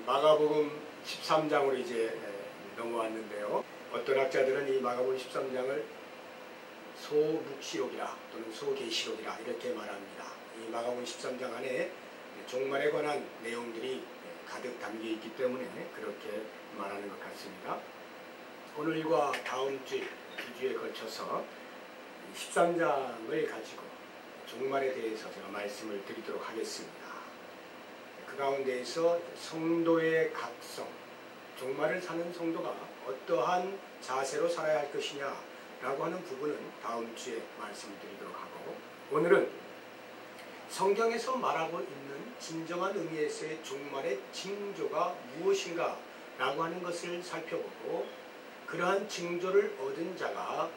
마가복음 13장으로 이제 넘어왔는데요. 어떤 학자들은 이 마가복음 13장을 소묵시록이라 또는 소계시록이라 이렇게 말합니다. 이 마가복음 13장 안에 종말에 관한 내용들이 가득 담겨 있기 때문에 그렇게 말하는 것 같습니다. 오늘과 다음 주, 두 주에 걸쳐서 13장을 가지고 종말에 대해서 제가 말씀을 드리도록 하겠습니다. 그 가운데에서 성도의 각성, 종말을 사는 성도가 어떠한 자세로 살아야 할 것이냐라고 하는 부분은 다음 주에 말씀드리도록 하고, 오늘은 성경에서 말하고 있는 진정한 의미에서의 종말의 징조가 무엇인가 라고 하는 것을 살펴보고, 그러한 징조를 얻은 자가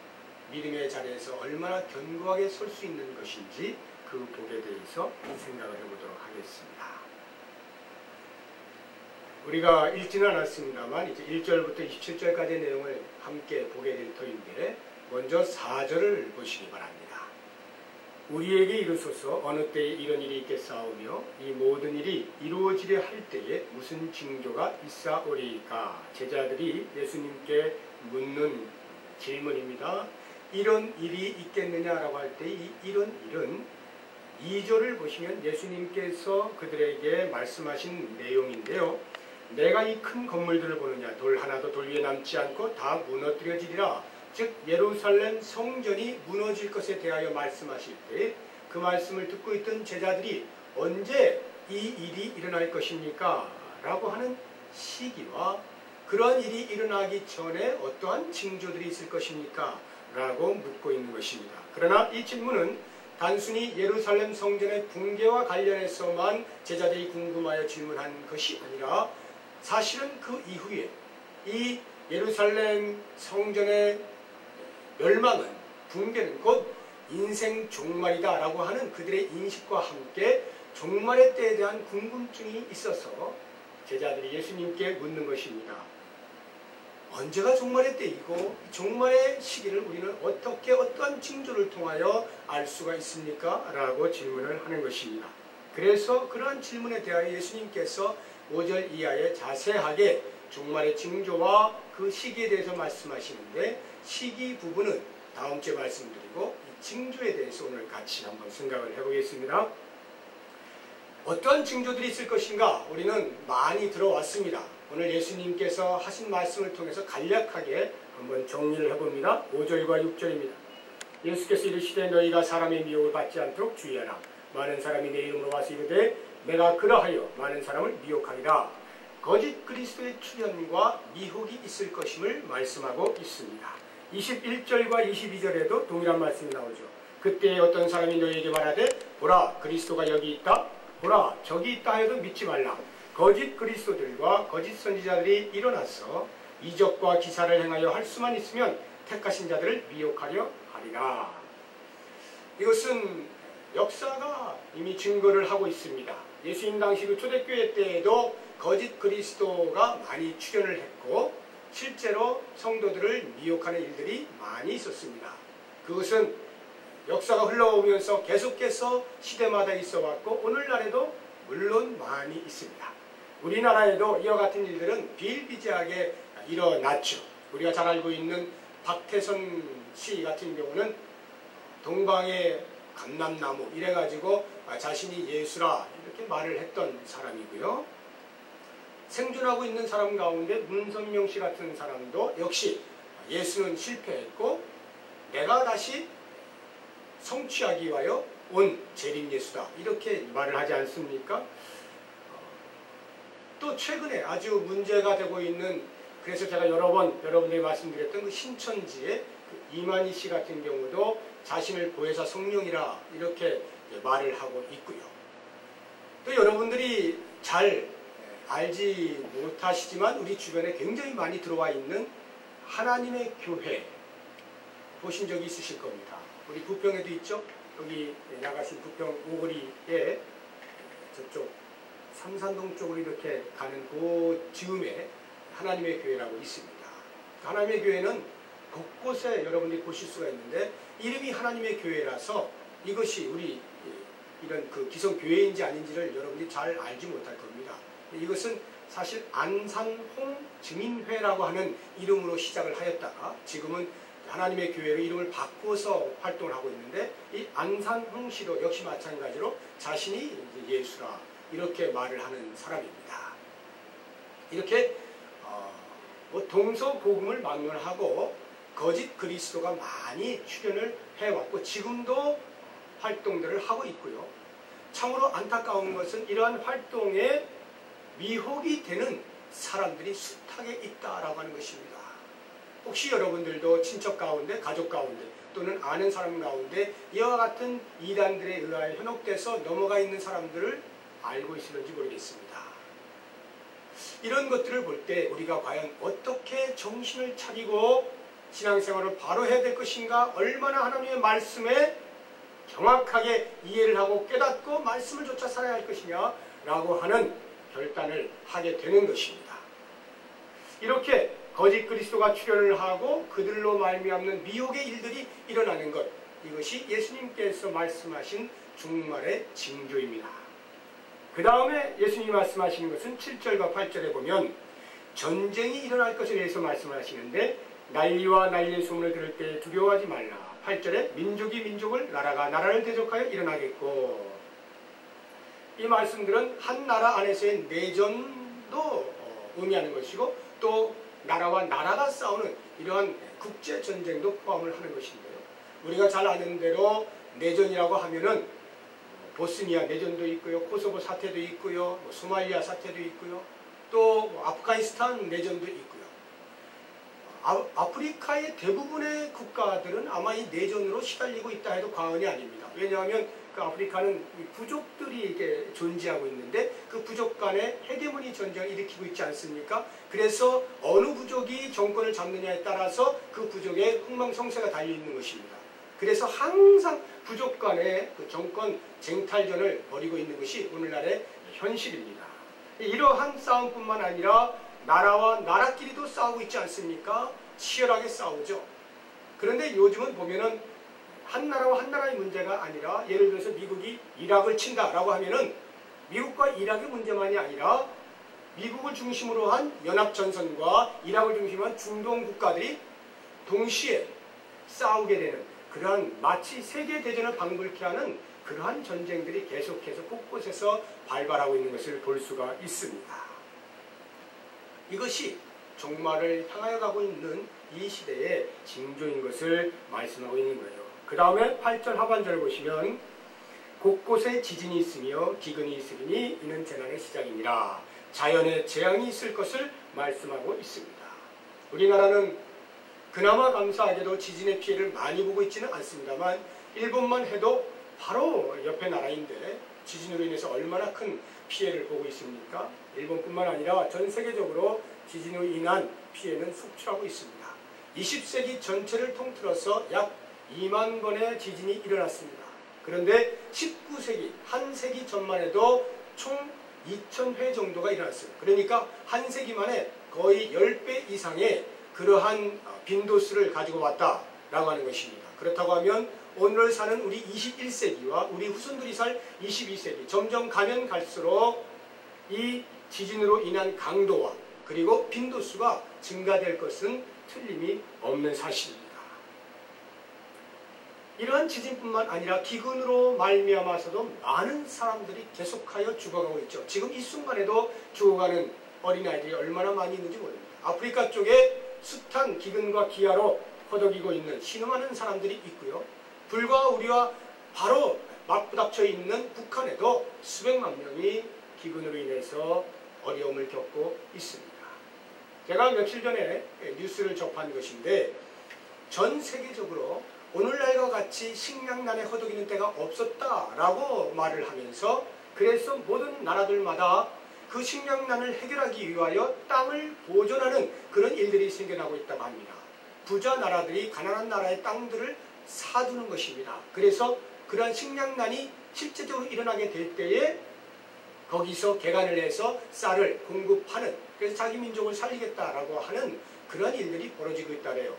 믿음의 자리에서 얼마나 견고하게 설 수 있는 것인지 그 복에 대해서 생각을 해보도록 하겠습니다. 우리가 읽지는 않았습니다만 이제 1절부터 27절까지의 내용을 함께 보게 될 터인데, 먼저 4절을 보시기 바랍니다. 우리에게 이르소서 어느 때에 이런 일이 있겠사오며 이 모든 일이 이루어지려 할 때에 무슨 징조가 있사오리까? 제자들이 예수님께 묻는 질문입니다. 이런 일이 있겠느냐라고 할 때 이 이런 일은 2절을 보시면 예수님께서 그들에게 말씀하신 내용인데요. 내가 이 큰 건물들을 보느냐? 돌 하나도 돌 위에 남지 않고 다 무너뜨려지리라. 즉 예루살렘 성전이 무너질 것에 대하여 말씀하실 때 그 말씀을 듣고 있던 제자들이 언제 이 일이 일어날 것입니까? 라고 하는 시기와 그러한 일이 일어나기 전에 어떠한 징조들이 있을 것입니까? 라고 묻고 있는 것입니다. 그러나 이 질문은 단순히 예루살렘 성전의 붕괴와 관련해서만 제자들이 궁금하여 질문한 것이 아니라, 사실은 그 이후에 이 예루살렘 성전의 멸망은, 붕괴는 곧 인생 종말이다 라고 하는 그들의 인식과 함께 종말의 때에 대한 궁금증이 있어서 제자들이 예수님께 묻는 것입니다. 언제가 종말의 때이고 종말의 시기를 우리는 어떻게 어떠한 징조를 통하여 알 수가 있습니까? 라고 질문을 하는 것입니다. 그래서 그러한 질문에 대하여 예수님께서 5절 이하에 자세하게 종말의 징조와 그 시기에 대해서 말씀하시는데, 시기 부분은 다음 주에 말씀드리고 이 징조에 대해서 오늘 같이 한번 생각을 해보겠습니다. 어떤 징조들이 있을 것인가? 우리는 많이 들어왔습니다. 오늘 예수님께서 하신 말씀을 통해서 간략하게 한번 정리를 해봅니다. 5절과 6절입니다. 예수께서 이르시되 너희가 사람의 미혹을 받지 않도록 주의하라. 많은 사람이 내 이름으로 와서 이르되 내가 그러하여 많은 사람을 미혹하리라. 거짓 그리스도의 출현과 미혹이 있을 것임을 말씀하고 있습니다. 21절과 22절에도 동일한 말씀이 나오죠. 그때 어떤 사람이 너희에게 말하되 보라 그리스도가 여기 있다, 보라 저기 있다 하여도 믿지 말라. 거짓 그리스도들과 거짓 선지자들이 일어나서 이적과 기사를 행하여 할 수만 있으면 택하신 자들을 미혹하려 하리라. 이것은 역사가 이미 증거를 하고 있습니다. 예수님 당시 그 초대교회 때에도 거짓 그리스도가 많이 출현을 했고 실제로 성도들을 미혹하는 일들이 많이 있었습니다. 그것은 역사가 흘러오면서 계속해서 시대마다 있어 왔고 오늘날에도 물론 많이 있습니다. 우리나라에도 이와 같은 일들은 비일비재하게 일어났죠. 우리가 잘 알고 있는 박태선 씨 같은 경우는 동방의 감람나무 이래가지고 자신이 예수라 이렇게 말을 했던 사람이고요. 생존하고 있는 사람 가운데 문선명 씨 같은 사람도 역시 예수는 실패했고 내가 다시 성취하기 위하여 온 재림 예수다 이렇게 말을 하지 않습니까? 또 최근에 아주 문제가 되고 있는, 그래서 제가 여러 번 여러분들이 말씀드렸던 그 신천지의 그 이만희 씨 같은 경우도 자신을 보혜사 성령이라 이렇게 말을 하고 있고요. 또 여러분들이 잘 알지 못하시지만 우리 주변에 굉장히 많이 들어와 있는 하나님의 교회 보신 적이 있으실 겁니다. 우리 부평에도 있죠. 여기 나가신 부평 오거리에 저쪽 삼산동 쪽으로 이렇게 가는 그 즈음에 하나님의 교회라고 있습니다. 하나님의 교회는 곳곳에 여러분들이 보실 수가 있는데 이름이 하나님의 교회라서 이것이 우리 이런 그 기성교회인지 아닌지를 여러분들이 잘 알지 못할 겁니다. 이것은 사실 안산홍증인회라고 하는 이름으로 시작을 하였다가 지금은 하나님의 교회로 이름을 바꿔서 활동을 하고 있는데, 이 안산홍씨도 역시 마찬가지로 자신이 예수라 이렇게 말을 하는 사람입니다. 이렇게 동서복음을 막론하고 거짓 그리스도가 많이 출현을 해왔고 지금도 활동들을 하고 있고요. 참으로 안타까운 것은 이러한 활동에 미혹이 되는 사람들이 숱하게 있다라고 하는 것입니다. 혹시 여러분들도 친척 가운데, 가족 가운데 또는 아는 사람 가운데 이와 같은 이단들에 의하여 현혹돼서 넘어가 있는 사람들을 알고 있을지 모르겠습니다. 이런 것들을 볼 때 우리가 과연 어떻게 정신을 차리고 신앙생활을 바로 해야 될 것인가, 얼마나 하나님의 말씀에 정확하게 이해를 하고 깨닫고 말씀을 쫓아 살아야 할 것이냐 라고 하는 결단을 하게 되는 것입니다. 이렇게 거짓 그리스도가 출현을 하고 그들로 말미암는 미혹의 일들이 일어나는 것, 이것이 예수님께서 말씀하신 종말의 징조입니다. 그 다음에 예수님이 말씀하시는 것은 7절과 8절에 보면 전쟁이 일어날 것에 대해서 말씀을 하시는데, 난리와 난리의 소문을 들을 때 두려워하지 말라. 8절에 민족이 민족을, 나라가 나라를 대적하여 일어나겠고, 이 말씀들은 한 나라 안에서의 내전도 의미하는 것이고 또 나라와 나라가 싸우는 이러한 국제전쟁도 포함을 하는 것인데요. 우리가 잘 아는 대로 내전이라고 하면은 보스니아 내전도 있고요, 코소보 사태도 있고요, 소말리아 사태도 있고요, 또 아프가니스탄 내전도 있고요. 아프리카의 대부분의 국가들은 아마 이 내전으로 시달리고 있다 해도 과언이 아닙니다. 왜냐하면 그 아프리카는 부족들이 이렇게 존재하고 있는데 그 부족 간에 헤게모니 전쟁을 일으키고 있지 않습니까? 그래서 어느 부족이 정권을 잡느냐에 따라서 그 부족의 흥망성쇠가 달려있는 것입니다. 그래서 항상 부족 간의 그 정권 쟁탈전을 벌이고 있는 것이 오늘날의 현실입니다. 이러한 싸움뿐만 아니라 나라와 나라끼리도 싸우고 있지 않습니까? 치열하게 싸우죠. 그런데 요즘은 보면은 한 나라와 한 나라의 문제가 아니라, 예를 들어서 미국이 이락을 친다라고 하면은 미국과 이락의 문제만이 아니라 미국을 중심으로 한 연합전선과 이락을 중심으로 한 중동 국가들이 동시에 싸우게 되는 그러한, 마치 세계대전을 방불케 하는 그러한 전쟁들이 계속해서 곳곳에서 발발하고 있는 것을 볼 수가 있습니다. 이것이 종말을 향하여 가고 있는 이 시대의 징조인 것을 말씀하고 있는 거예요. 그 다음에 8절 하반절을 보시면 곳곳에 지진이 있으며 기근이 있으리니 이는 재난의 시작이니라. 자연의 재앙이 있을 것을 말씀하고 있습니다. 우리나라는 그나마 감사하게도 지진의 피해를 많이 보고 있지는 않습니다만, 일본만 해도 바로 옆에 나라인데 지진으로 인해서 얼마나 큰 피해를 보고 있습니까? 일본뿐만 아니라 전 세계적으로 지진으로 인한 피해는 속출하고 있습니다. 20세기 전체를 통틀어서 약 2만 번의 지진이 일어났습니다. 그런데 19세기, 한 세기 전만 해도 총 2,000회 정도가 일어났어요. 그러니까 한 세기 만에 거의 10배 이상의 그러한 빈도수를 가지고 왔다라고 하는 것입니다. 그렇다고 하면 오늘 사는 우리 21세기와 우리 후손들이 살 22세기, 점점 가면 갈수록 이 지진으로 인한 강도와 그리고 빈도수가 증가될 것은 틀림이 없는 사실입니다. 이러한 지진뿐만 아니라 기근으로 말미암아서도 많은 사람들이 계속하여 죽어가고 있죠. 지금 이 순간에도 죽어가는 어린아이들이 얼마나 많이 있는지 모릅니다. 아프리카 쪽에 숱한 기근과 기아로 허덕이고 있는 신음하는 사람들이 있고요. 불과 우리와 바로 맞부닥쳐 있는 북한에도 수백만 명이 기근으로 인해서 어려움을 겪고 있습니다. 제가 며칠 전에 뉴스를 접한 것인데, 전 세계적으로 오늘날과 같이 식량난에 허덕이는 때가 없었다라고 말을 하면서, 그래서 모든 나라들마다 그 식량난을 해결하기 위하여 땅을 보존하는 그런 일들이 생겨나고 있다고 합니다. 부자 나라들이 가난한 나라의 땅들을 사두는 것입니다. 그래서 그러한 식량난이 실제적으로 일어나게 될 때에 거기서 개간을 해서 쌀을 공급하는, 그래서 자기 민족을 살리겠다라고 하는 그런 일들이 벌어지고 있다래요.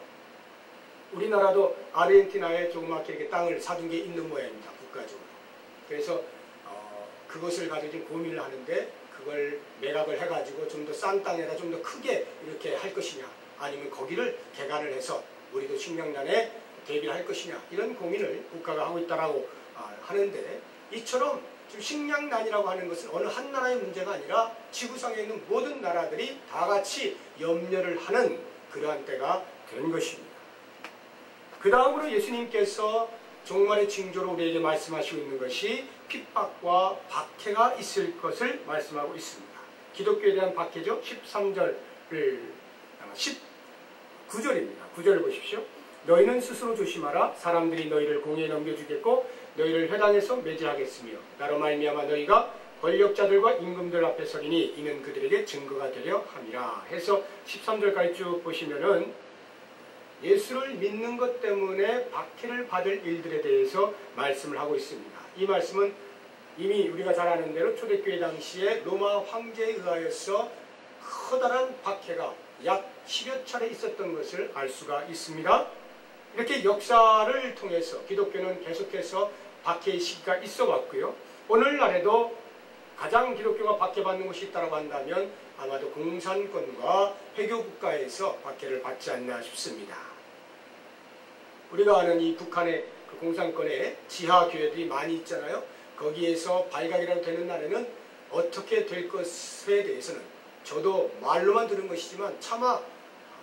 우리나라도 아르헨티나에 조그맣게 이렇게 땅을 사둔 게 있는 모양입니다. 국가적으로. 그래서 그것을 가지고 지금 고민을 하는데, 그걸 매각을 해가지고 좀 더 싼 땅에다 좀 더 크게 이렇게 할 것이냐, 아니면 거기를 개간을 해서 우리도 식량난에 대비를 할 것이냐, 이런 고민을 국가가 하고 있다라고 하는데, 이처럼 지금 식량난이라고 하는 것은 어느 한 나라의 문제가 아니라 지구상에 있는 모든 나라들이 다 같이 염려를 하는 그러한 때가 된 것입니다. 그 다음으로 예수님께서 종말의 징조로 우리에게 말씀하시고 있는 것이 핍박과 박해가 있을 것을 말씀하고 있습니다. 기독교에 대한 박해죠. 19절입니다. 9절을 보십시오. 너희는 스스로 조심하라. 사람들이 너희를 공회에 넘겨주겠고 너희를 회당에서 매질하겠으며 나로 말미암아 너희가 권력자들과 임금들 앞에 서리니 이는 그들에게 증거가 되려 함이라 해서 13절까지 쭉 보시면은 예수를 믿는 것 때문에 박해를 받을 일들에 대해서 말씀을 하고 있습니다. 이 말씀은 이미 우리가 잘 아는 대로 초대교회 당시에 로마 황제에 의하여서 커다란 박해가 약 10여 차례 있었던 것을 알 수가 있습니다. 이렇게 역사를 통해서 기독교는 계속해서 박해의 시기가 있어 왔고요. 오늘날에도 가장 기독교가 박해받는 곳이 있다고 한다면 아마도 공산권과 회교국가에서 박해를 받지 않나 싶습니다. 우리가 아는 이 북한의 그 공산권에 지하교회들이 많이 있잖아요. 거기에서 발각이라도 되는 날에는 어떻게 될 것에 대해서는 저도 말로만 들은 것이지만 차마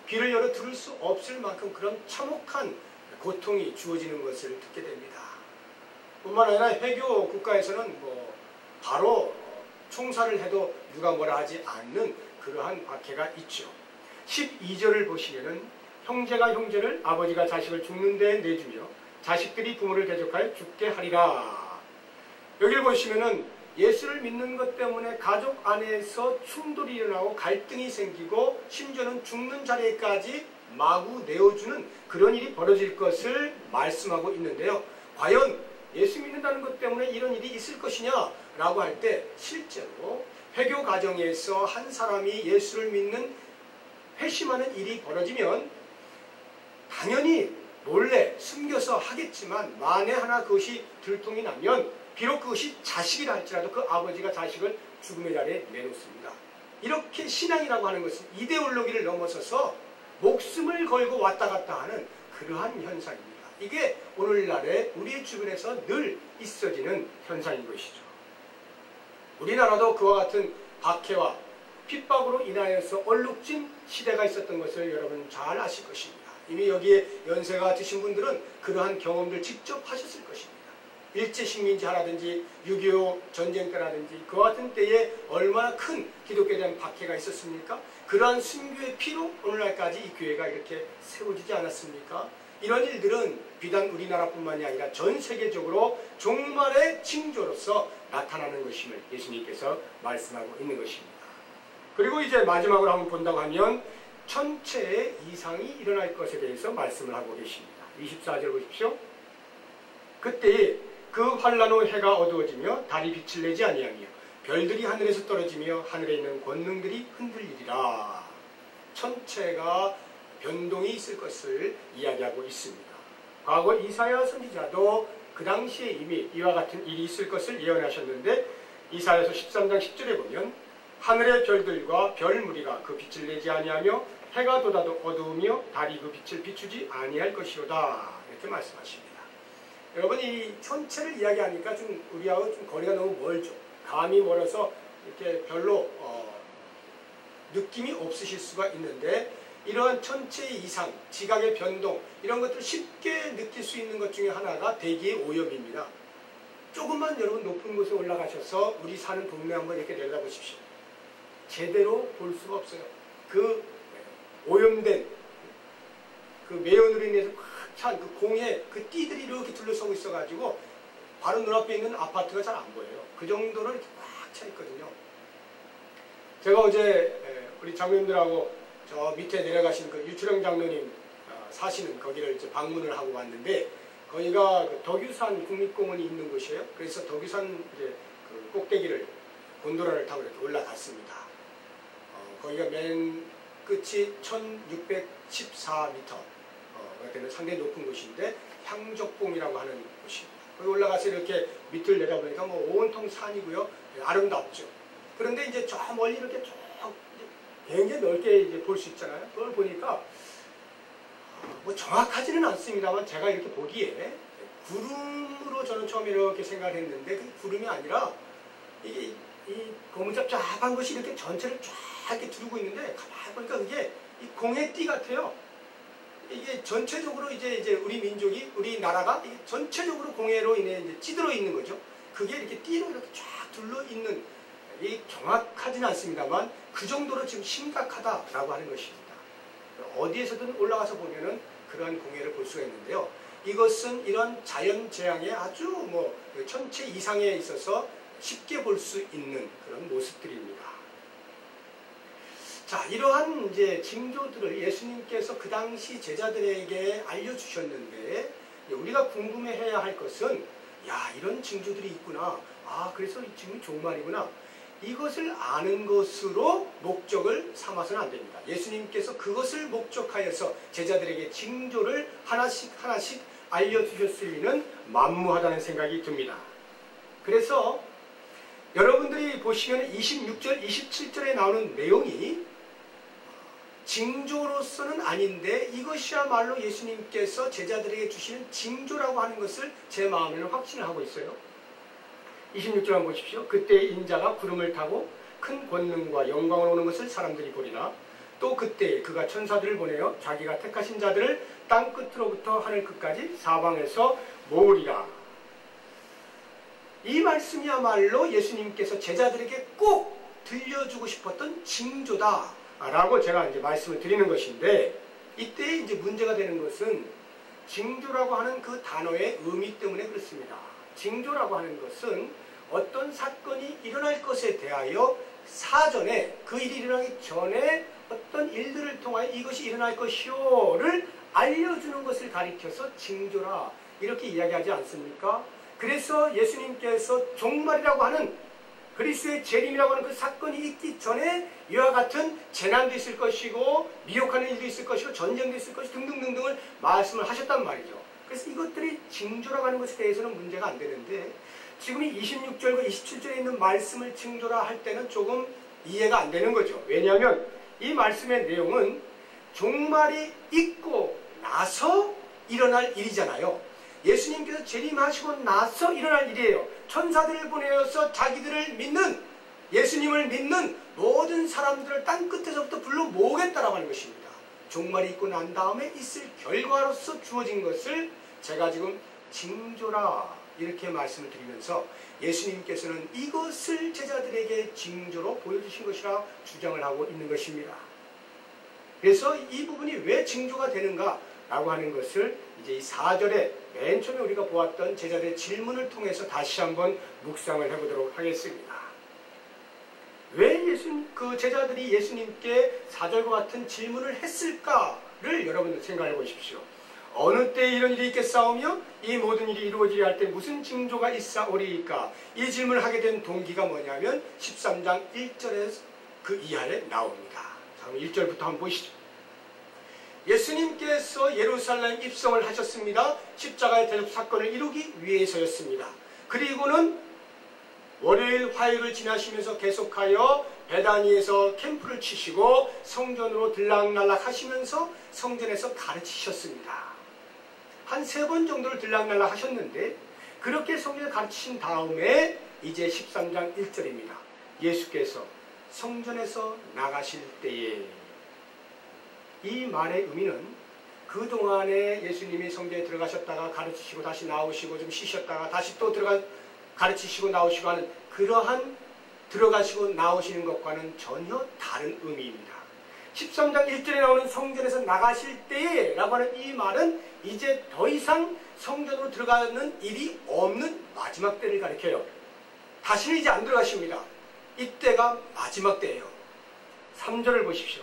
귀를 열어 들을 수 없을 만큼 그런 참혹한 고통이 주어지는 것을 듣게 됩니다. 뿐만 아니라 회교 국가에서는 뭐 바로 총살을 해도 누가 뭐라 하지 않는 그러한 박해가 있죠. 12절을 보시면은 형제가 형제를, 아버지가 자식을 죽는 데 내주며 자식들이 부모를 대적하여 죽게 하리라. 여기를 보시면은 예수를 믿는 것 때문에 가족 안에서 충돌이 일어나고 갈등이 생기고 심지어는 죽는 자리까지 마구 내어주는 그런 일이 벌어질 것을 말씀하고 있는데요. 과연 예수 믿는다는 것 때문에 이런 일이 있을 것이냐라고 할 때 실제로 회교 가정에서 한 사람이 예수를 믿는 회심하는 일이 벌어지면 당연히 몰래 숨겨서 하겠지만 만에 하나 그것이 들통이 나면 비록 그것이 자식이라 할지라도 그 아버지가 자식을 죽음의 자리에 내놓습니다. 이렇게 신앙이라고 하는 것은 이데올로기를 넘어서서 목숨을 걸고 왔다 갔다 하는 그러한 현상입니다. 이게 오늘날에 우리의 주변에서 늘 있어지는 현상인 것이죠. 우리나라도 그와 같은 박해와 핍박으로 인하여서 얼룩진 시대가 있었던 것을 여러분 잘 아실 것입니다. 이미 여기에 연세가 드신 분들은 그러한 경험들 직접 하셨을 것입니다. 일제식민지하라든지 6.25 전쟁 때라든지 그와 같은 때에 얼마나 큰 기독교에 대한 박해가 있었습니까? 그러한 순교의 피로 오늘날까지 이 교회가 이렇게 세워지지 않았습니까? 이런 일들은 비단 우리나라뿐만이 아니라 전 세계적으로 종말의 징조로서 나타나는 것임을 예수님께서 말씀하고 있는 것입니다. 그리고 이제 마지막으로 한번 본다고 하면 천체의 이상이 일어날 것에 대해서 말씀을 하고 계십니다. 24절 보십시오. 그때에 그 환란 후 해가 어두워지며 달이 빛을 내지 아니하며 별들이 하늘에서 떨어지며 하늘에 있는 권능들이 흔들리리라. 천체가 변동이 있을 것을 이야기하고 있습니다. 과거 이사야 선지자도 그 당시에 이미 이와 같은 일이 있을 것을 예언하셨는데 이사야서 13장 10절에 보면 하늘의 별들과 별 무리가 그 빛을 내지 아니하며 해가 돋아도 어두우며 달이 그 빛을 비추지 아니할 것이로다. 이렇게 말씀하십니다. 여러분 이 천체를 이야기하니까 좀 우리하고 좀 거리가 너무 멀죠. 감이 멀어서 이렇게 별로 느낌이 없으실 수가 있는데 이러한 천체의 이상, 지각의 변동 이런 것들을 쉽게 느낄 수 있는 것 중에 하나가 대기의 오염입니다. 조금만 여러분 높은 곳에 올라가셔서 우리 사는 동네 한번 이렇게 내려다보십시오. 제대로 볼 수가 없어요. 그 오염된 그 매연으로 인해서 꽉 찬 그 공에 그 띠들이 이렇게 둘러서고 있어가지고 바로 눈앞에 있는 아파트가 잘 안 보여요. 그 정도로 이렇게 꽉 차 있거든요. 제가 어제 우리 장로님들하고 저 밑에 내려가신 그 유출영 장로님 사시는 거기를 이제 방문을 하고 왔는데 거기가 그 덕유산 국립공원이 있는 곳이에요. 그래서 덕유산 이제 그 꼭대기를 곤도라를 타고 이렇게 올라갔습니다. 거기가 맨 끝이 1614m 되는 상당히 높은 곳인데 향적봉이라고 하는 곳입니다. 거기 올라가서 이렇게 밑을 내다보니까 뭐 온통 산이고요. 아름답죠. 그런데 이제 저 멀리 이렇게 쭉 굉장히 넓게 이제 볼 수 있잖아요. 그걸 보니까 뭐 정확하지는 않습니다만 제가 이렇게 보기에 구름으로 저는 처음에 이렇게 생각을 했는데 그 구름이 아니라 이게 이 고무잡잡한 것이 이렇게 전체를 쫙 이렇게 두르고 있는데 가만히 보니까 그게 이 공해띠 같아요. 이게 전체적으로 이제 우리 민족이 우리나라가 전체적으로 공해로 인해 이제 찌들어 있는 거죠. 그게 이렇게 띠로 이렇게 쫙 둘러 있는 이 정확하지는 않습니다만 그 정도로 지금 심각하다라고 하는 것입니다. 어디에서든 올라가서 보면은 그러한 공해를 볼 수가 있는데요. 이것은 이런 자연 재앙의 아주 뭐 천체 이상에 있어서 쉽게 볼 수 있는 그런 모습들입니다. 자, 이러한 이제 징조들을 예수님께서 그 당시 제자들에게 알려주셨는데 우리가 궁금해해야 할 것은 야, 이런 징조들이 있구나. 아, 그래서 이 징조 종말이구나. 이것을 아는 것으로 목적을 삼아서는 안 됩니다. 예수님께서 그것을 목적하여서 제자들에게 징조를 하나씩 알려주셨을 리는 만무하다는 생각이 듭니다. 그래서 여러분들이 보시면 26절, 27절에 나오는 내용이 징조로서는 아닌데 이것이야말로 예수님께서 제자들에게 주시는 징조라고 하는 것을 제 마음에는 확신을 하고 있어요. 26절 한번 보십시오. 그때 인자가 구름을 타고 큰 권능과 영광을 오는 것을 사람들이 보리라. 또 그때 그가 천사들을 보내어 자기가 택하신 자들을 땅 끝으로부터 하늘 끝까지 사방에서 모으리라. 이 말씀이야말로 예수님께서 제자들에게 꼭 들려주고 싶었던 징조다 라고 제가 이제 말씀을 드리는 것인데, 이때 이제 문제가 되는 것은 징조라고 하는 그 단어의 의미 때문에 그렇습니다. 징조라고 하는 것은 어떤 사건이 일어날 것에 대하여 사전에 그 일이 일어나기 전에 어떤 일들을 통하여 이것이 일어날 것이오를 알려주는 것을 가리켜서 징조라 이렇게 이야기하지 않습니까? 그래서 예수님께서 종말이라고 하는 그리스도의 재림이라고 하는 그 사건이 있기 전에 이와 같은 재난도 있을 것이고 미혹하는 일도 있을 것이고 전쟁도 있을 것이고 등등등등을 말씀을 하셨단 말이죠. 그래서 이것들이 징조라고 하는 것에 대해서는 문제가 안 되는데 지금 이 26절과 27절에 있는 말씀을 징조라 할 때는 조금 이해가 안 되는 거죠. 왜냐하면 이 말씀의 내용은 종말이 있고 나서 일어날 일이잖아요. 예수님께서 재림하시고 나서 일어날 일이에요. 천사들을 보내어서 자기들을 믿는, 예수님을 믿는 모든 사람들을 땅끝에서부터 불러 모으겠다라고 하는 것입니다. 종말이 있고 난 다음에 있을 결과로서 주어진 것을 제가 지금 징조라 이렇게 말씀을 드리면서 예수님께서는 이것을 제자들에게 징조로 보여주신 것이라 주장을 하고 있는 것입니다. 그래서 이 부분이 왜 징조가 되는가 라고 하는 것을 이제 이 4절에 맨 처음에 우리가 보았던 제자들의 질문을 통해서 다시 한번 묵상을 해보도록 하겠습니다. 왜 제자들이 예수님께 4절과 같은 질문을 했을까를 여러분들 생각해 보십시오. 어느 때 이런 일이 있겠사오며 이 모든 일이 이루어지려 할 때 무슨 징조가 있사오리이까? 이 질문을 하게 된 동기가 뭐냐면 13장 1절에서 그 이하에 나옵니다. 자, 1절부터 한번 보시죠. 예수님께서 예루살렘 입성을 하셨습니다. 십자가의 대적 사건을 이루기 위해서였습니다. 그리고는 월요일, 화요일을 지나시면서 계속하여 베다니에서 캠프를 치시고 성전으로 들락날락 하시면서 성전에서 가르치셨습니다. 한 3번 정도를 들락날락 하셨는데 그렇게 성전을 가르치신 다음에 이제 13장 1절입니다. 예수께서 성전에서 나가실 때에, 이 말의 의미는 그동안에 예수님이 성전에 들어가셨다가 가르치시고 다시 나오시고 좀 쉬셨다가 다시 또 가르치시고 나오시고 하는 그러한 들어가시고 나오시는 것과는 전혀 다른 의미입니다. 13장 1절에 나오는 성전에서 나가실 때에 라고 하는 이 말은 이제 더 이상 성전으로 들어가는 일이 없는 마지막 때를 가리켜요. 다시는 이제 안 들어가십니다. 이때가 마지막 때예요. 3절을 보십시오.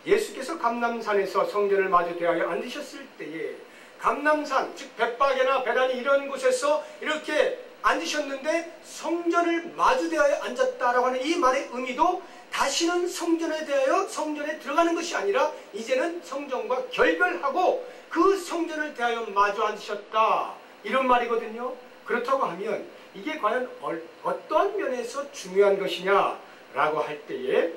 예수께서 감람산에서 성전을 마주 대하여 앉으셨을 때에, 감람산 즉 벳박이나 베다니 이런 곳에서 이렇게 앉으셨는데 성전을 마주 대하여 앉았다라고 하는 이 말의 의미도 다시는 성전에 대하여 성전에 들어가는 것이 아니라 이제는 성전과 결별하고 그 성전을 대하여 마주 앉으셨다, 이런 말이거든요. 그렇다고 하면 이게 과연 어떠한 면에서 중요한 것이냐 라고 할 때에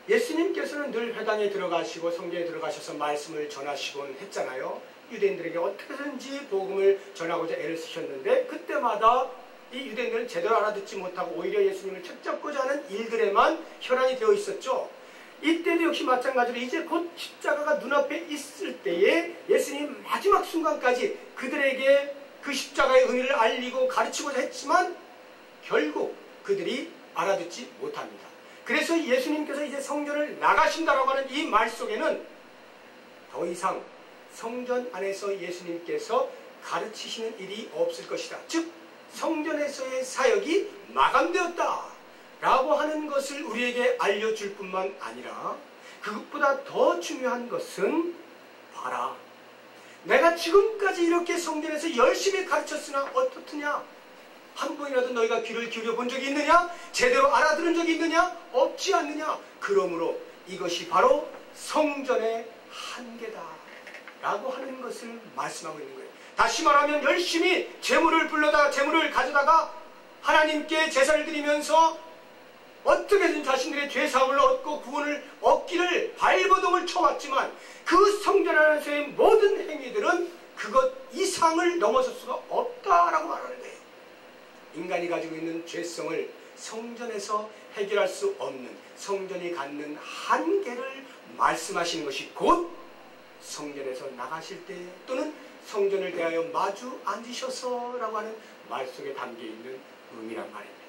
예수님께서는 늘 회당에 들어가시고 성전에 들어가셔서 말씀을 전하시곤 했잖아요. 유대인들에게 어떻게든지 복음을 전하고자 애를 쓰셨는데 그때마다 이 유대인들은 제대로 알아듣지 못하고 오히려 예수님을 책잡고자 하는 일들에만 혈안이 되어 있었죠. 이때도 역시 마찬가지로 이제 곧 십자가가 눈앞에 있을 때에 예수님 마지막 순간까지 그들에게 그 십자가의 의미를 알리고 가르치고자 했지만 결국 그들이 알아듣지 못합니다. 그래서 예수님께서 이제 성전을 나가신다라고 하는 이 말 속에는 더 이상 성전 안에서 예수님께서 가르치시는 일이 없을 것이다. 즉 성전에서의 사역이 마감되었다 라고 하는 것을 우리에게 알려줄 뿐만 아니라 그것보다 더 중요한 것은 봐라, 내가 지금까지 이렇게 성전에서 열심히 가르쳤으나 어떻느냐? 한 번이라도 너희가 귀를 기울여 본 적이 있느냐? 제대로 알아들은 적이 있느냐? 없지 않느냐? 그러므로 이것이 바로 성전의 한계다 라고 하는 것을 말씀하고 있는 거예요. 다시 말하면 열심히 재물을 가져다가 하나님께 제사를 드리면서 어떻게든 자신들의 죄사함을 얻고 구원을 얻기를 발버둥을 쳐왔지만 그 성전 안에서의 모든 행위들은 그것 이상을 넘어설 수가 없다라고 말하는 거예요. 인간이 가지고 있는 죄성을 성전에서 해결할 수 없는 성전이 갖는 한계를 말씀하시는 것이 곧 성전에서 나가실 때 또는 성전을 대하여 마주 앉으셔서 라고 하는 말 속에 담겨있는 의미란 말입니다.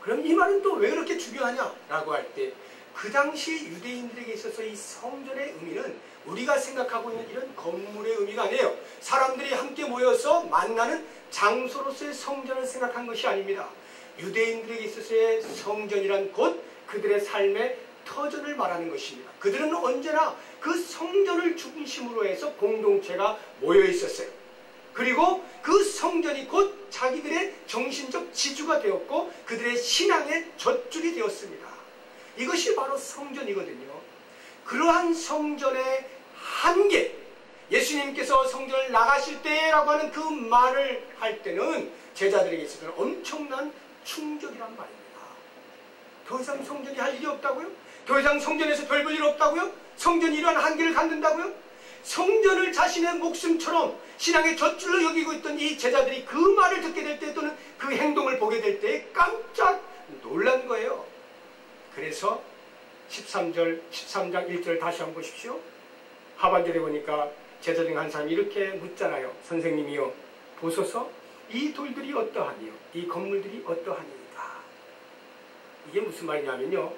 그럼 이 말은 또 왜 그렇게 중요하냐라고 할 때 그 당시 유대인들에게 있어서 이 성전의 의미는 우리가 생각하고 있는 이런 건물의 의미가 아니에요. 사람들이 함께 모여서 만나는 장소로서의 성전을 생각한 것이 아닙니다. 유대인들에게 있어서의 성전이란 곧 그들의 삶의 터전을 말하는 것입니다. 그들은 언제나 그 성전을 중심으로 해서 공동체가 모여 있었어요. 그리고 그 성전이 곧 자기들의 정신적 지주가 되었고 그들의 신앙의 젖줄이 되었습니다. 이것이 바로 성전이거든요. 그러한 성전의 한계, 예수님께서 성전을 나가실 때라고 하는 그 말을 할 때는 제자들에게 있어서는 엄청난 충격이란 말입니다. 더 이상 성전이 할 일이 없다고요? 더 이상 성전에서 별 볼 일 없다고요? 성전이 이러한 한계를 갖는다고요? 성전을 자신의 목숨처럼 신앙의 젖줄로 여기고 있던 이 제자들이 그 말을 듣게 될 때 또는 그 행동을 보게 될 때 깜짝 놀란 거예요. 그래서 13장 1절 다시 한번 보십시오. 하반절에 보니까 제자 중 한 사람이 이렇게 묻잖아요. 선생님이요, 보소서 이 돌들이 어떠하니요? 이 건물들이 어떠하니까? 이게 무슨 말이냐면요.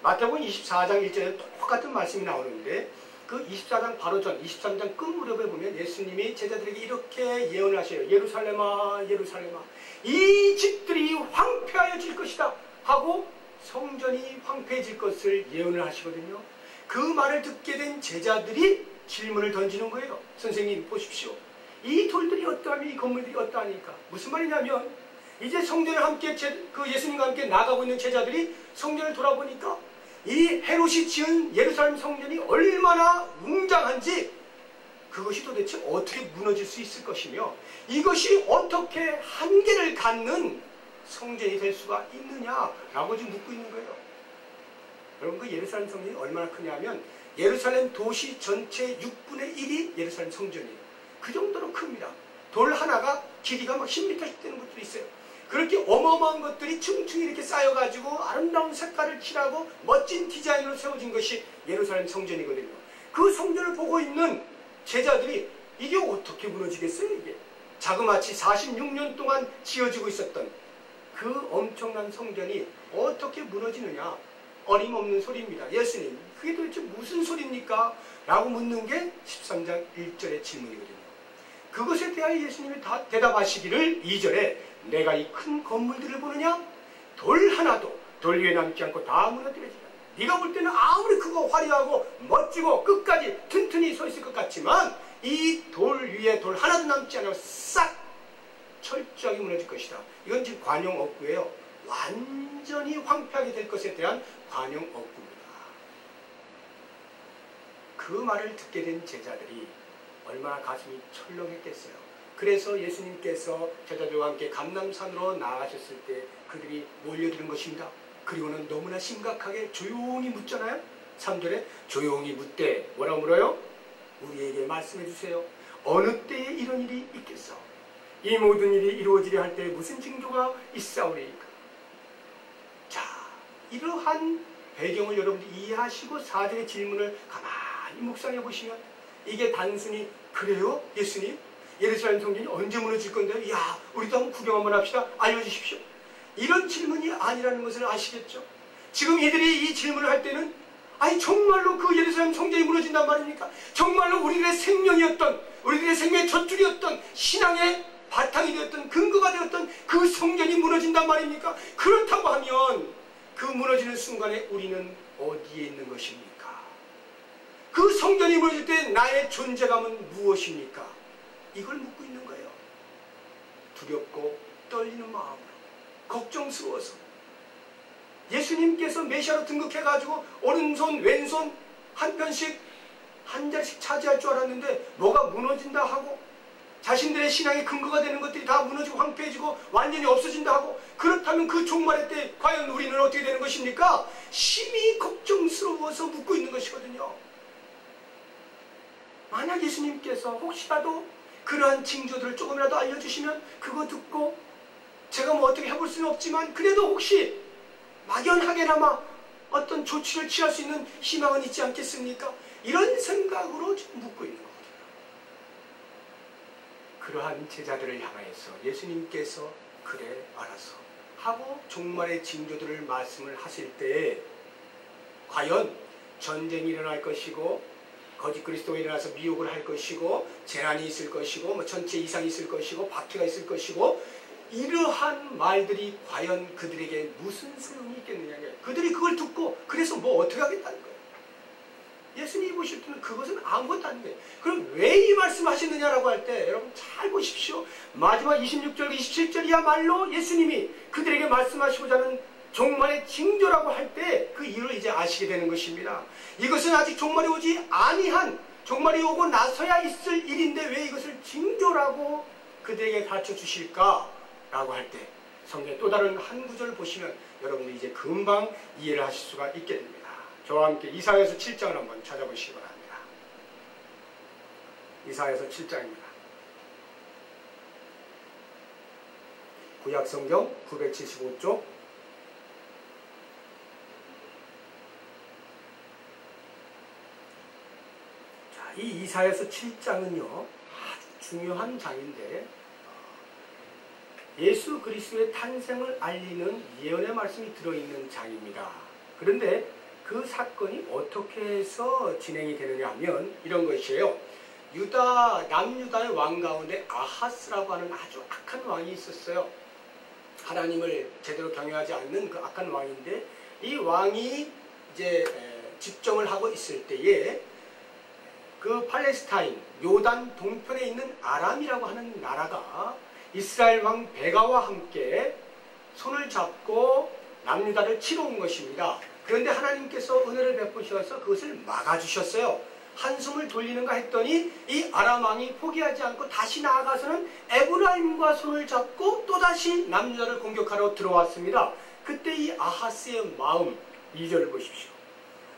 마태복음 24장 1절에 똑같은 말씀이 나오는데 그 24장 바로 전 23장 끝 무렵에 보면 예수님이 제자들에게 이렇게 예언을 하셔요. 예루살렘아 예루살렘아 이 집들이 황폐하여질 것이다 하고 성전이 황폐해질 것을 예언을 하시거든요. 그 말을 듣게 된 제자들이 질문을 던지는 거예요. 선생님 보십시오. 이 돌들이 어떠하며 이 건물들이 어떠하니까? 무슨 말이냐면 이제 성전을 함께 예수님과 함께 나가고 있는 제자들이 성전을 돌아보니까 이 헤롯이 지은 예루살렘 성전이 얼마나 웅장한지 그것이 도대체 어떻게 무너질 수 있을 것이며 이것이 어떻게 한계를 갖는 성전이 될 수가 있느냐라고 지금 묻고 있는 거예요. 여러분 그 예루살렘 성전이 얼마나 크냐면 예루살렘 도시 전체 6분의 1이 예루살렘 성전이에요. 그 정도로 큽니다. 돌 하나가 길이가 막 10m씩 되는 것도 있어요. 그렇게 어마어마한 것들이 층층이 이렇게 쌓여가지고 아름다운 색깔을 칠하고 멋진 디자인으로 세워진 것이 예루살렘 성전이거든요. 그 성전을 보고 있는 제자들이 이게 어떻게 무너지겠어요? 이게 자그마치 46년 동안 지어지고 있었던 그 엄청난 성전이 어떻게 무너지느냐? 어림없는 소리입니다. 예수님, 그게 도대체 무슨 소리입니까? 라고 묻는 게 13장 1절의 질문이거든요. 그것에 대하여 예수님이 대답하시기를 2절에 내가 이 큰 건물들을 보느냐? 돌 하나도 돌 위에 남지 않고 다 무너뜨려지다. 네가 볼 때는 아무리 크고 화려하고 멋지고 끝까지 튼튼히 서 있을 것 같지만 이 돌 위에 돌 하나도 남지 않고 싹 철저하게 무너질 것이다. 이건 지금 관용어구예요. 완전히 황폐하게 될 것에 대한 관용어구입니다. 그 말을 듣게 된 제자들이 얼마나 가슴이 철렁했겠어요. 그래서 예수님께서 제자들과 함께 감람산으로 나아가셨을 때 그들이 몰려드는 것입니다. 그리고는 너무나 심각하게 조용히 묻잖아요. 3절에 조용히 묻되 뭐라고 물어요? 우리에게 말씀해 주세요. 어느 때에 이런 일이 있겠어? 이 모든 일이 이루어지려 할 때 무슨 징조가 있사오리이까? 자, 이러한 배경을 여러분들 이해하시고 4절의 질문을 가만히 묵상해 보시면 이게 단순히 그래요? 예수님? 예루살렘 성전이 언제 무너질 건데요? 야, 우리도 한번 구경 한번 합시다. 알려주십시오. 이런 질문이 아니라는 것을 아시겠죠? 지금 이들이 이 질문을 할 때는 아니 정말로 그 예루살렘 성전이 무너진단 말입니까? 정말로 우리들의 생명이었던, 우리들의 생명의 젖줄이었던, 신앙의 바탕이 되었던, 근거가 되었던 그 성전이 무너진단 말입니까? 그렇다고 하면 그 무너지는 순간에 우리는 어디에 있는 것입니까? 그 성전이 무너질 때 나의 존재감은 무엇입니까? 이걸 묻고 있는 거예요. 두렵고 떨리는 마음으로, 걱정스러워서. 예수님께서 메시아로 등극해가지고 오른손 왼손 한 편씩 한 자씩 차지할 줄 알았는데 뭐가 무너진다 하고 자신들의 신앙의 근거가 되는 것들이 다 무너지고 황폐해지고 완전히 없어진다 하고, 그렇다면 그 종말의 때 과연 우리는 어떻게 되는 것입니까? 심히 걱정스러워서 묻고 있는 것이거든요. 만약 예수님께서 혹시라도 그러한 징조들을 조금이라도 알려주시면 그거 듣고 제가 뭐 어떻게 해볼 수는 없지만 그래도 혹시 막연하게나마 어떤 조치를 취할 수 있는 희망은 있지 않겠습니까? 이런 생각으로 지금 묻고 있는 거거든요. 그러한 제자들을 향하여서 예수님께서 그래 알아서 하고 종말의 징조들을 말씀을 하실 때에 과연 전쟁이 일어날 것이고 거짓 그리스도가 일어나서 미혹을 할 것이고 재난이 있을 것이고 뭐 전체 이상이 있을 것이고 박해가 있을 것이고 이러한 말들이 과연 그들에게 무슨 소용이 있겠느냐. 그들이 그걸 듣고 그래서 뭐 어떻게 하겠다는 거예요. 예수님이 보실 때는 그것은 아무것도 아닌 거예요. 그럼 왜 이 말씀하시느냐라고 할 때 여러분 잘 보십시오. 마지막 26절 27절이야말로 예수님이 그들에게 말씀하시고자 하는 종말의 징조라고 할 때 그 이유를 이제 아시게 되는 것입니다. 이것은 아직 종말이 오지 아니한, 종말이 오고 나서야 있을 일인데 왜 이것을 징조라고 그들에게 가르쳐 주실까라고 할 때 성경의 또 다른 한 구절을 보시면 여러분이 이제 금방 이해를 하실 수가 있게 됩니다. 저와 함께 이사야서 7장을 한번 찾아보시기 바랍니다. 이사야서 7장입니다. 구약성경 975쪽 이 이사야서 7장은요 아주 중요한 장인데 예수 그리스도의 탄생을 알리는 예언의 말씀이 들어있는 장입니다. 그런데 그 사건이 어떻게 해서 진행이 되느냐 하면 이런 것이에요. 남유다의 왕 가운데 아하스라고 하는 아주 악한 왕이 있었어요. 하나님을 제대로 경외하지 않는 그 악한 왕인데 이 왕이 이제 집정을 하고 있을 때에 그 팔레스타인 요단 동편에 있는 아람이라고 하는 나라가 이스라엘 왕 베가와 함께 손을 잡고 남유다를 치러 온 것입니다. 그런데 하나님께서 은혜를 베푸셔서 그것을 막아주셨어요. 한숨을 돌리는가 했더니 이 아람 왕이 포기하지 않고 다시 나아가서는 에브라임과 손을 잡고 또다시 남유다를 공격하러 들어왔습니다. 그때 이 아하스의 마음, 2절을 보십시오.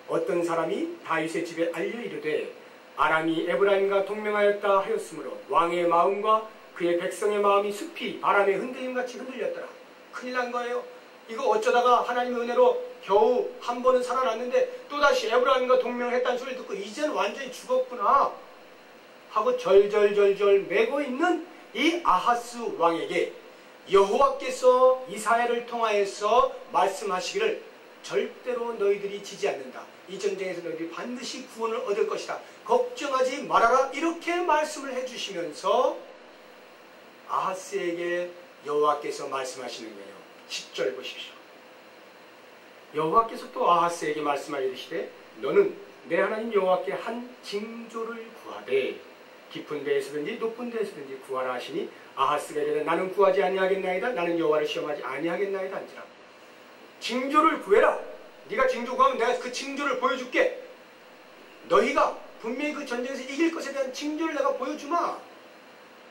어떤 사람이 다윗의 집에 알려 이르되 아람이 에브라임과 동맹하였다 하였으므로 왕의 마음과 그의 백성의 마음이 숲이 바람에 흔들림같이 흔들렸더라. 큰일 난 거예요. 이거 어쩌다가 하나님의 은혜로 겨우 한 번은 살아났는데 또다시 에브라임과 동맹을 했다는 소리를 듣고 이제는 완전히 죽었구나 하고 절절절절 매고 있는 이 아하스 왕에게 여호와께서 이사야를 통하여서 말씀하시기를 절대로 너희들이 지지 않는다. 이 전쟁에서 너희들이 반드시 구원을 얻을 것이다. 걱정하지 말아라. 이렇게 말씀을 해주시면서 아하스에게 여호와께서 말씀하시는 거예요. 10절 보십시오. 여호와께서 또 아하스에게 말씀하여 이르시되 너는 내 하나님 여호와께 한 징조를 구하되 깊은 데에서든지 높은 데에서든지 구하라 하시니 아하스가 이르되 나는 구하지 아니하겠나이다. 나는 여호와를 시험하지 아니하겠나이다 한지라. 징조를 구해라. 네가 징조 구하면 내가 그 징조를 보여줄게. 너희가 분명히 그 전쟁에서 이길 것에 대한 징조를 내가 보여주마.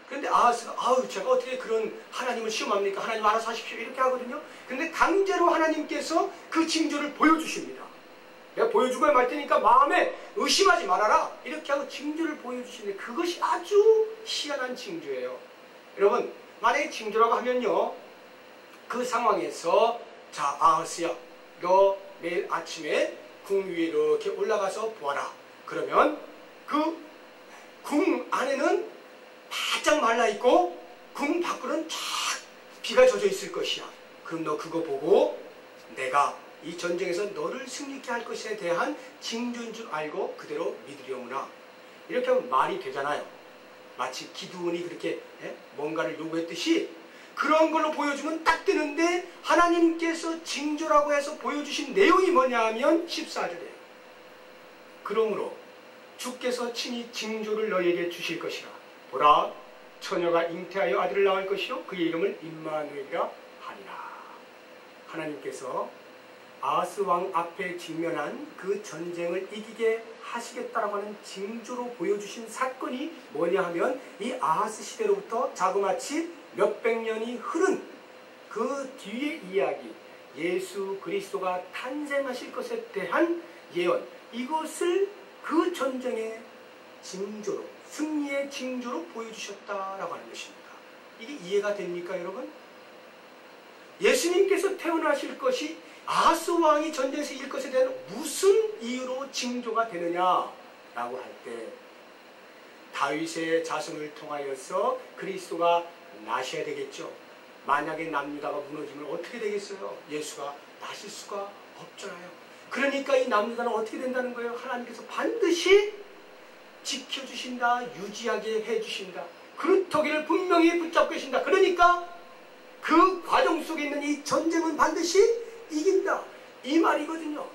그런데 아하스가 아우 제가 어떻게 그런 하나님을 시험합니까? 하나님 알아서 하십시오. 이렇게 하거든요. 그런데 강제로 하나님께서 그 징조를 보여주십니다. 내가 보여주고 말 테니까 마음에 의심하지 말아라. 이렇게 하고 징조를 보여주시는데 그것이 아주 희한한 징조예요. 여러분 만약에 징조라고 하면요. 그 상황에서 자 아하스야 너 내일 아침에 궁 위에 이렇게 올라가서 보아라. 그러면 그 궁 안에는 바짝 말라있고 궁 밖으로는 쫙 비가 젖어 있을 것이야. 그럼 너 그거 보고 내가 이 전쟁에서 너를 승리케 할 것에 대한 징조인 줄 알고 그대로 믿으려무나. 이렇게 하면 말이 되잖아요. 마치 기드온이 그렇게 뭔가를 요구했듯이 그런 걸로 보여주면 딱 되는데 하나님께서 징조라고 해서 보여주신 내용이 뭐냐 하면 14절이에요. 그러므로 주께서 친히 징조를 너에게 주실 것이라. 보라 처녀가 잉태하여 아들을 낳을 것이요 그의 이름을 임마누엘이라 하리라. 하나님께서 아하스 왕 앞에 직면한 그 전쟁을 이기게 하시겠다라고 하는 징조로 보여주신 사건이 뭐냐 하면 이 아하스 시대로부터 자그마치 몇백 년이 흐른 그 뒤의 이야기, 예수 그리스도가 탄생하실 것에 대한 예언, 이것을 그 전쟁의 징조로, 승리의 징조로 보여주셨다라고 하는 것입니다. 이게 이해가 됩니까 여러분? 예수님께서 태어나실 것이 아하스 왕이 전쟁에서 이길 것에 대한 무슨 이유로 징조가 되느냐라고 할 때 다윗의 자손을 통하여서 그리스도가 나셔야 되겠죠. 만약에 남유다가 무너지면 어떻게 되겠어요? 예수가 나실 수가 없잖아요. 그러니까 이 남유다는 어떻게 된다는 거예요? 하나님께서 반드시 지켜주신다, 유지하게 해주신다. 그루터기를 분명히 붙잡고 계신다. 그러니까 그 과정 속에 있는 이 전쟁은 반드시 이긴다. 이 말이거든요.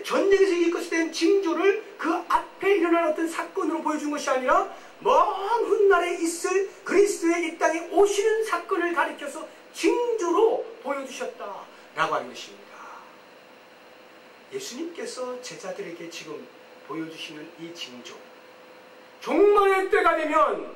전쟁에서 이길 것에 대한 징조를 그 앞에 일어난 어떤 사건으로 보여준 것이 아니라 먼 훗날에 있을 그리스도의 이 땅에 오시는 사건을 가리켜서 징조로 보여주셨다라고 하는 것입니다. 예수님께서 제자들에게 지금 보여주시는 이 징조, 종말의 때가 되면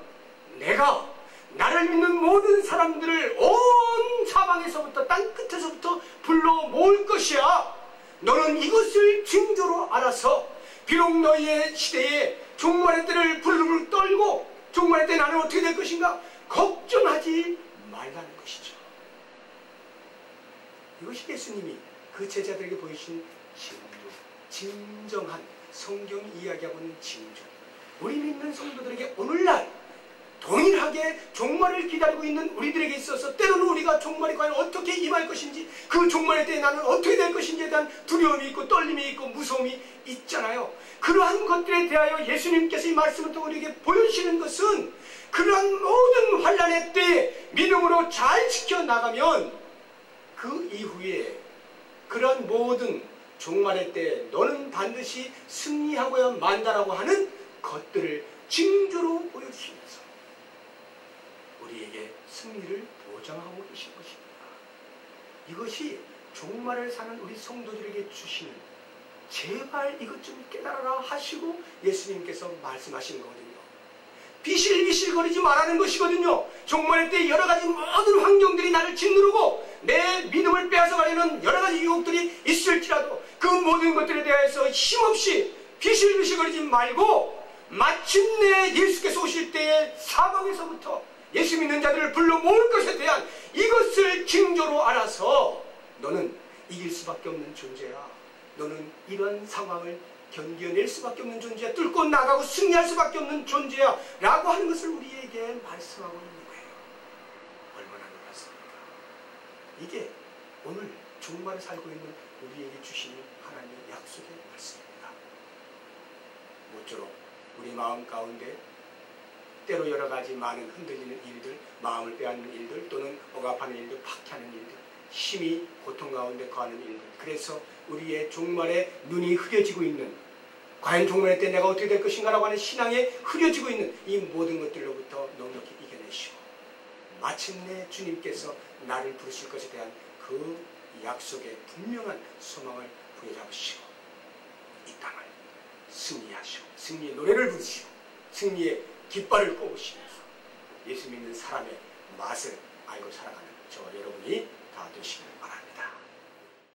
내가 나를 믿는 모든 사람들을 온 사방에서부터 땅끝에서부터 불러 모을 것이야. 너는 이것을 징조로 알아서 비록 너희의 시대에 종말의 때를 부르르 떨고 종말의 때 나는 어떻게 될 것인가 걱정하지 말라는 것이죠. 이것이 예수님이 그 제자들에게 보여주신 징조, 진정한 성경이 이야기하고 있는 징조. 우리 믿는 성도들에게 오늘날 동일하게 종말을 기다리고 있는 우리들에게 있어서 때로는 우리가 종말이 과연 어떻게 임할 것인지, 그 종말의 때에 나는 어떻게 될 것인지에 대한 두려움이 있고 떨림이 있고 무서움이 있잖아요. 그러한 것들에 대하여 예수님께서 이 말씀을 통해 우리에게 보여주시는 것은 그러한 모든 환난의 때에 믿음으로 잘 지켜나가면 그 이후에 그러한 모든 종말의 때에 너는 반드시 승리하고야 만다라고 하는 것들을 징조로 보여주시면서 우리에게 승리를 보장하고 계신 것입니다. 이것이 종말을 사는 우리 성도들에게 주시는, 제발 이것 좀 깨달아라 하시고 예수님께서 말씀하시는 거거든요. 비실비실거리지 말라는 것이거든요. 종말의 때 여러 가지 모든 환경들이 나를 짓누르고 내 믿음을 빼앗아가려는 여러 가지 유혹들이 있을지라도 그 모든 것들에 대해서 힘없이 비실비실거리지 말고 마침내 예수께서 오실 때에 사방에서부터 예수 믿는 자들을 불러 모을 것에 대한 이것을 징조로 알아서 너는 이길 수밖에 없는 존재야. 너는 이런 상황을 견뎌낼 수밖에 없는 존재야. 뚫고 나가고 승리할 수밖에 없는 존재야. 라고 하는 것을 우리에게 말씀하고 있는 거예요. 얼마나 놀랐습니까? 이게 오늘 종말을 살고 있는 우리에게 주시는 하나님의 약속의 말씀입니다. 모쪼록 우리 마음 가운데 때로 여러 가지 많은 흔들리는 일들, 마음을 빼앗는 일들, 또는 억압하는 일들, 박해하는 일들, 심히 고통 가운데 거하는 일들, 그래서 우리의 종말에 눈이 흐려지고 있는, 과연 종말의 때 내가 어떻게 될 것인가 라고 하는 신앙에 흐려지고 있는 이 모든 것들로부터 넉넉히 이겨내시고 마침내 주님께서 나를 부르실 것에 대한 그 약속의 분명한 소망을 부여잡으시고 이 땅을 승리하시고 승리의 노래를 부르시고 승리의 깃발을 꼽으시면서 예수 믿는 사람의 맛을 알고 살아가는 저 여러분이 다 되시길